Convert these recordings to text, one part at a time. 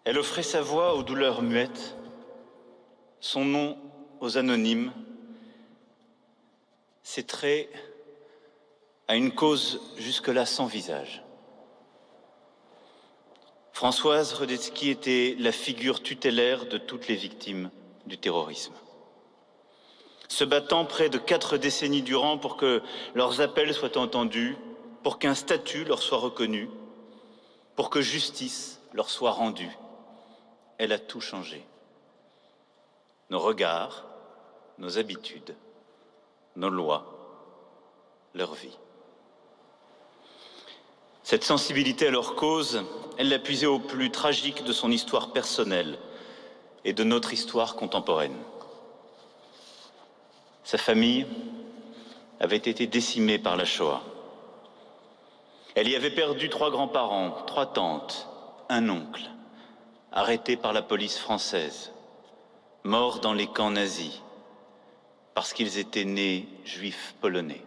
Elle offrait sa voix aux douleurs muettes, son nom aux anonymes, ses traits à une cause jusque-là sans visage. Françoise Redetsky était la figure tutélaire de toutes les victimes du terrorisme. Se battant près de 4 décennies durant pour que leurs appels soient entendus, pour qu'un statut leur soit reconnu, pour que justice leur soit rendue, elle a tout changé. Nos regards, nos habitudes, nos lois, leur vie. Cette sensibilité à leur cause, elle l'a puisée au plus tragique de son histoire personnelle et de notre histoire contemporaine. Sa famille avait été décimée par la Shoah. Elle y avait perdu 3 grands-parents, 3 tantes, un oncle, arrêtés par la police française, morts dans les camps nazis, parce qu'ils étaient nés juifs polonais.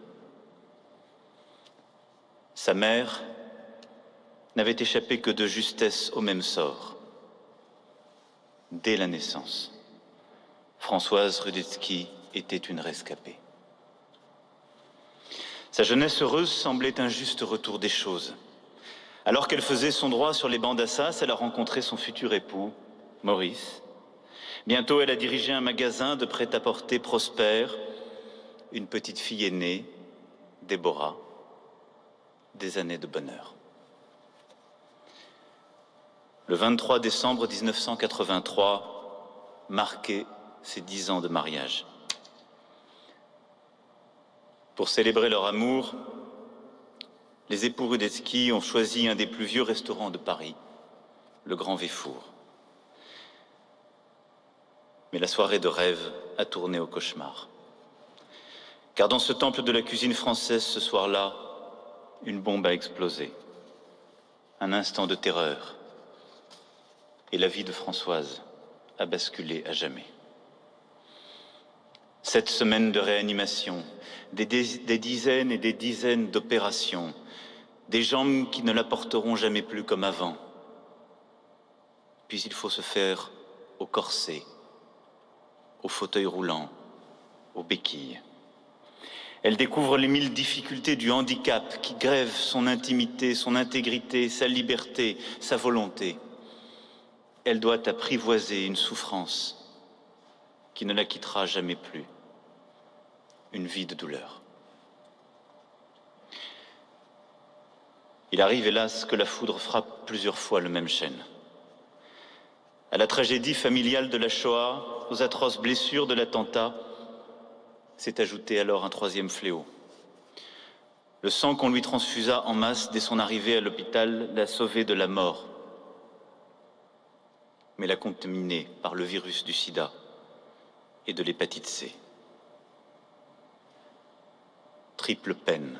Sa mère n'avait échappé que de justesse au même sort. Dès la naissance, Françoise Redetsky était une rescapée. Sa jeunesse heureuse semblait un juste retour des choses. Alors qu'elle faisait son droit sur les bancs d'Assas, elle a rencontré son futur époux, Maurice. Bientôt, elle a dirigé un magasin de prêt-à-porter prospère, une petite fille aînée, Déborah, des années de bonheur. Le 23 décembre 1983 marquait ses 10 ans de mariage. Pour célébrer leur amour, les époux Redetsky ont choisi un des plus vieux restaurants de Paris, le Grand Véfour. Mais la soirée de rêve a tourné au cauchemar. Car dans ce temple de la cuisine française, ce soir-là, une bombe a explosé. Un instant de terreur. Et la vie de Françoise a basculé à jamais. 7 semaines de réanimation, des dizaines et des dizaines d'opérations, des jambes qui ne la porteront jamais plus comme avant. Puis il faut se faire au corset, au fauteuil roulant, aux béquilles. Elle découvre les 1000 difficultés du handicap qui grèvent son intimité, son intégrité, sa liberté, sa volonté. Elle doit apprivoiser une souffrance qui ne la quittera jamais plus. Une vie de douleur. Il arrive hélas que la foudre frappe plusieurs fois le même chêne. À la tragédie familiale de la Shoah, aux atroces blessures de l'attentat, s'est ajouté alors un 3e fléau. Le sang qu'on lui transfusa en masse dès son arrivée à l'hôpital l'a sauvée de la mort, mais l'a contaminée par le virus du sida et de l'hépatite C. Triple peine,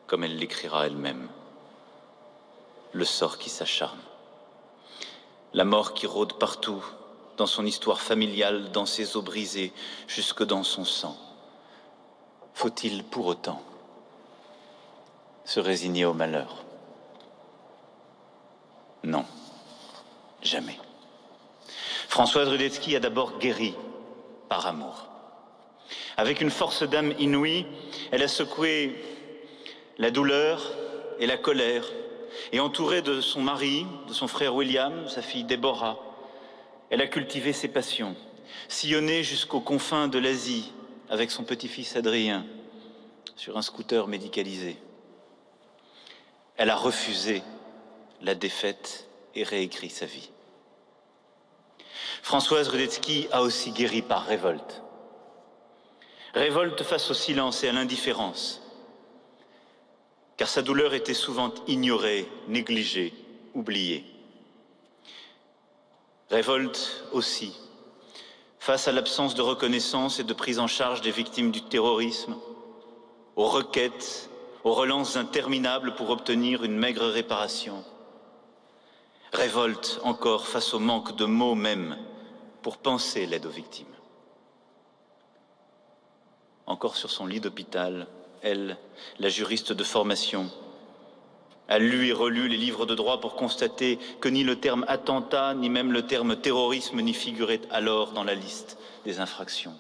comme elle l'écrira elle-même. Le sort qui s'acharne. La mort qui rôde partout, dans son histoire familiale, dans ses os brisés, jusque dans son sang. Faut-il pour autant se résigner au malheur? Non, jamais. Françoise Redetsky a d'abord guéri par amour. Avec une force d'âme inouïe, elle a secoué la douleur et la colère, et entourée de son mari, de son frère William, sa fille Déborah, elle a cultivé ses passions, sillonné jusqu'aux confins de l'Asie avec son petit-fils Adrien, sur un scooter médicalisé. Elle a refusé la défaite et réécrit sa vie. Françoise Redetsky a aussi guéri par révolte. Révolte face au silence et à l'indifférence, car sa douleur était souvent ignorée, négligée, oubliée. Révolte aussi face à l'absence de reconnaissance et de prise en charge des victimes du terrorisme, aux requêtes, aux relances interminables pour obtenir une maigre réparation. Révolte encore face au manque de mots même pour penser l'aide aux victimes. Encore sur son lit d'hôpital, elle, la juriste de formation, a lu et relu les livres de droit pour constater que ni le terme attentat, ni même le terme terrorisme n'y figuraient alors dans la liste des infractions.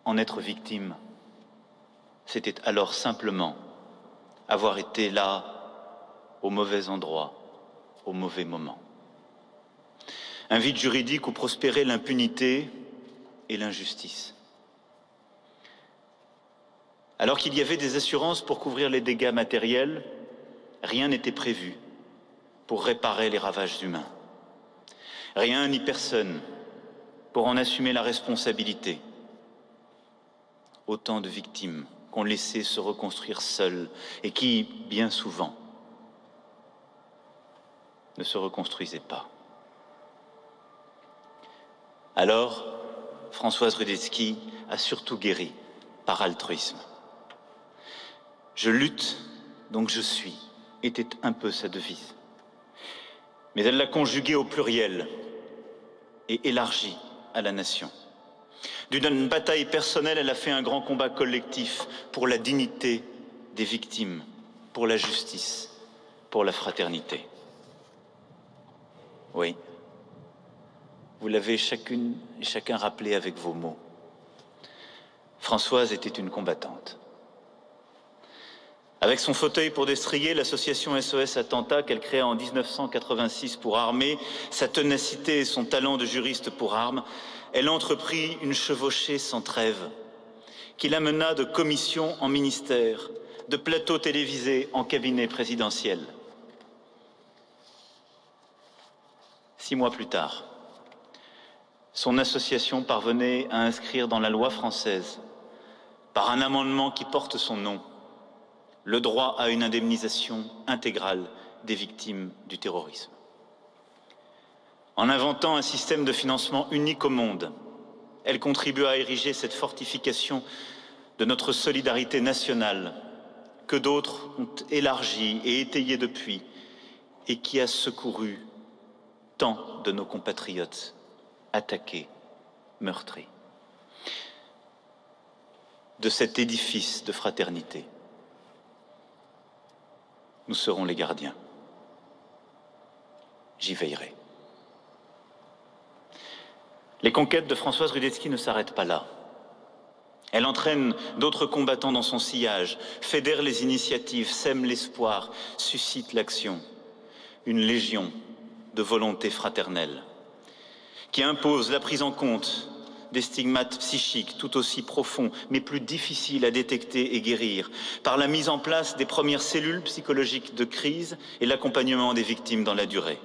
En être victime, c'était alors simplement avoir été là, au mauvais endroit, au mauvais moment. Un vide juridique où prospérait l'impunité et l'injustice. Alors qu'il y avait des assurances pour couvrir les dégâts matériels, rien n'était prévu pour réparer les ravages humains. Rien ni personne pour en assumer la responsabilité. Autant de victimes qu'on laissait se reconstruire seules et qui, bien souvent, ne se reconstruisaient pas. Alors, Françoise Rudetsky a surtout guéri par altruisme. Je lutte, donc je suis, était un peu sa devise. Mais elle l'a conjuguée au pluriel et élargie à la nation. D'une bataille personnelle, elle a fait un grand combat collectif pour la dignité des victimes, pour la justice, pour la fraternité. Oui, vous l'avez chacune et chacun rappelé avec vos mots. Françoise était une combattante. Avec son fauteuil pour destrier, l'association SOS Attentat qu'elle créa en 1986 pour armer, sa ténacité et son talent de juriste pour armes, elle entreprit une chevauchée sans trêve, qui l'amena de commission en ministère, de plateau télévisé en cabinet présidentiel. 6 mois plus tard, son association parvenait à inscrire dans la loi française, par un amendement qui porte son nom, le droit à une indemnisation intégrale des victimes du terrorisme. En inventant un système de financement unique au monde, elle contribue à ériger cette fortification de notre solidarité nationale que d'autres ont élargie et étayée depuis et qui a secouru tant de nos compatriotes attaqués, meurtris. De cet édifice de fraternité, nous serons les gardiens. J'y veillerai. Les conquêtes de Françoise Rudetsky ne s'arrêtent pas là. Elle entraîne d'autres combattants dans son sillage, fédère les initiatives, sème l'espoir, suscite l'action. Une légion de volonté fraternelle qui impose la prise en compte des stigmates psychiques tout aussi profonds, mais plus difficiles à détecter et guérir, par la mise en place des premières cellules psychologiques de crise et l'accompagnement des victimes dans la durée,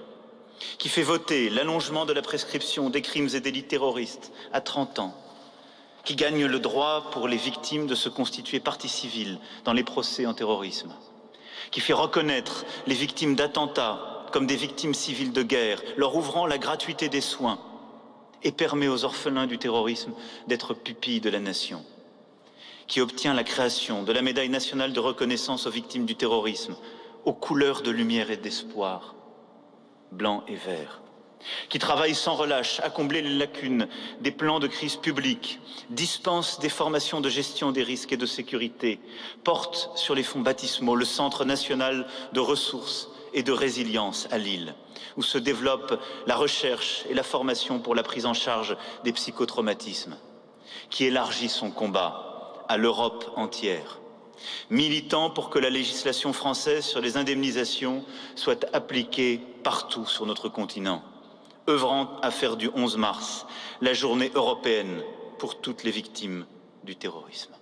qui fait voter l'allongement de la prescription des crimes et délits terroristes à 30 ans, qui gagne le droit pour les victimes de se constituer partie civile dans les procès en terrorisme, qui fait reconnaître les victimes d'attentats comme des victimes civiles de guerre, leur ouvrant la gratuité des soins, et permet aux orphelins du terrorisme d'être pupilles de la nation, qui obtient la création de la médaille nationale de reconnaissance aux victimes du terrorisme, aux couleurs de lumière et d'espoir, blanc et vert, qui travaille sans relâche à combler les lacunes des plans de crise publique, dispense des formations de gestion des risques et de sécurité, porte sur les fonds baptismaux le Centre national de ressources et de résilience à Lille, où se développe la recherche et la formation pour la prise en charge des psychotraumatismes, qui élargit son combat à l'Europe entière, militant pour que la législation française sur les indemnisations soit appliquée partout sur notre continent, œuvrant à faire du 11 mars la journée européenne pour toutes les victimes du terrorisme.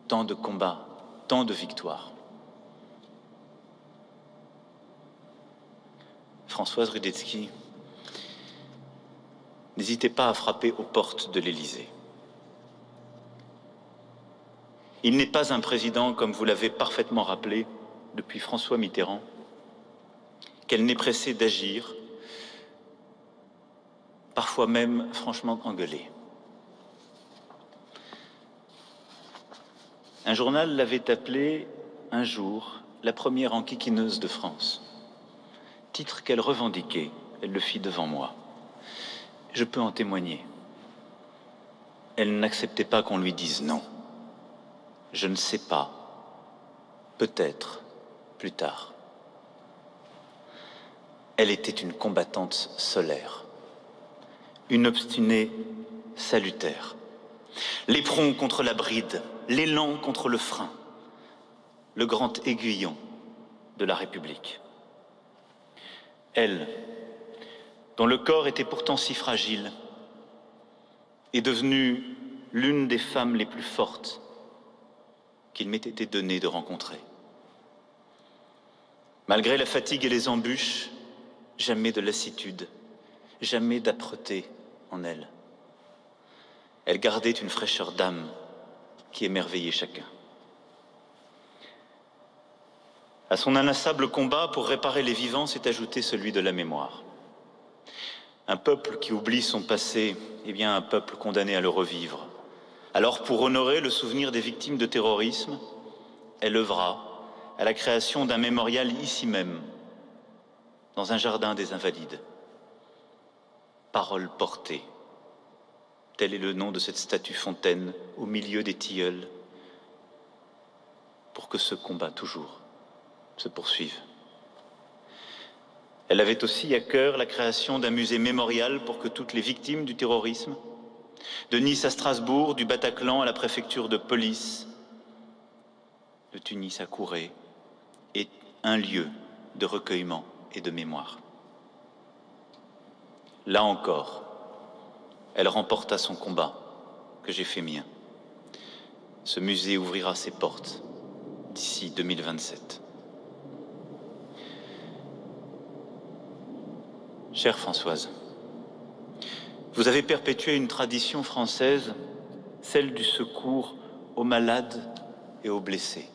Tant de combats, tant de victoires. Françoise Rudetsky, n'hésitez pas à frapper aux portes de l'Élysée. Il n'est pas un président, comme vous l'avez parfaitement rappelé, depuis François Mitterrand, qu'elle n'est pressée d'agir, parfois même franchement engueulée. Un journal l'avait appelée un jour la première enquiquineuse de France. Titre qu'elle revendiquait, elle le fit devant moi. Je peux en témoigner. Elle n'acceptait pas qu'on lui dise non. Je ne sais pas peut-être plus tard. Elle était une combattante solaire, une obstinée salutaire. L'éperon contre la bride, l'élan contre le frein, le grand aiguillon de la République. Elle, dont le corps était pourtant si fragile, est devenue l'une des femmes les plus fortes qu'il m'ait été donné de rencontrer. Malgré la fatigue et les embûches, jamais de lassitude, jamais d'âpreté en elle. Elle gardait une fraîcheur d'âme qui émerveillait chacun. À son inlassable combat pour réparer les vivants s'est ajouté celui de la mémoire. Un peuple qui oublie son passé est bien un peuple condamné à le revivre. Alors, pour honorer le souvenir des victimes de terrorisme, elle œuvra à la création d'un mémorial ici même, dans un jardin des Invalides. Parole portée, tel est le nom de cette statue fontaine au milieu des tilleuls, pour que ce combat toujours se poursuive. Elle avait aussi à cœur la création d'un musée mémorial pour que toutes les victimes du terrorisme, de Nice à Strasbourg, du Bataclan à la préfecture de police, de Tunis à Kouré, aient un lieu de recueillement et de mémoire. Là encore, elle remporta son combat, que j'ai fait mien. Ce musée ouvrira ses portes d'ici 2027. Chère Françoise, vous avez perpétué une tradition française, celle du secours aux malades et aux blessés.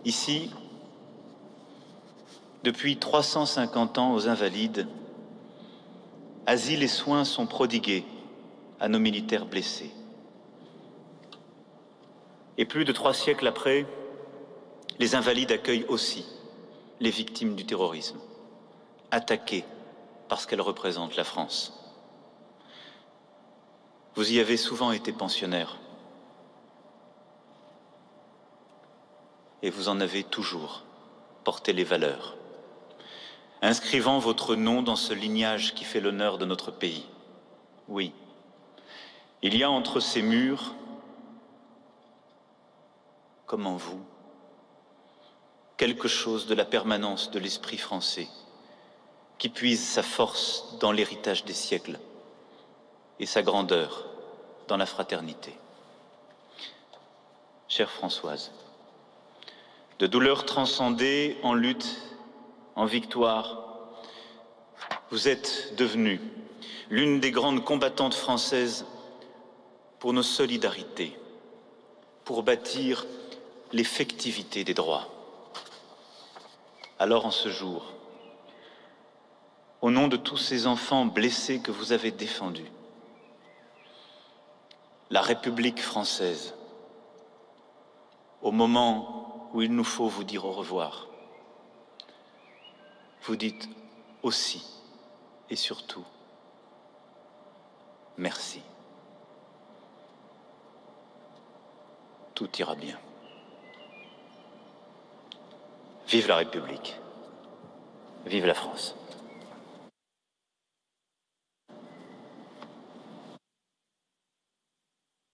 Ici, depuis 350 ans aux Invalides, asile et soins sont prodigués à nos militaires blessés. Et plus de 3 siècles après, les Invalides accueillent aussi les victimes du terrorisme, attaquées parce qu'elles représentent la France. Vous y avez souvent été pensionnaire. Et vous en avez toujours porté les valeurs, inscrivant votre nom dans ce lignage qui fait l'honneur de notre pays. Oui, il y a entre ces murs, comme en vous, quelque chose de la permanence de l'esprit français, qui puise sa force dans l'héritage des siècles et sa grandeur dans la fraternité. Chère Françoise, de douleurs transcendées en lutte, en victoire, vous êtes devenue l'une des grandes combattantes françaises pour nos solidarités, pour bâtir l'effectivité des droits. Alors en ce jour, au nom de tous ces enfants blessés que vous avez défendus, la République française, au moment où il nous faut vous dire au revoir, vous dites aussi et surtout merci. Tout ira bien. Vive la République. Vive la France.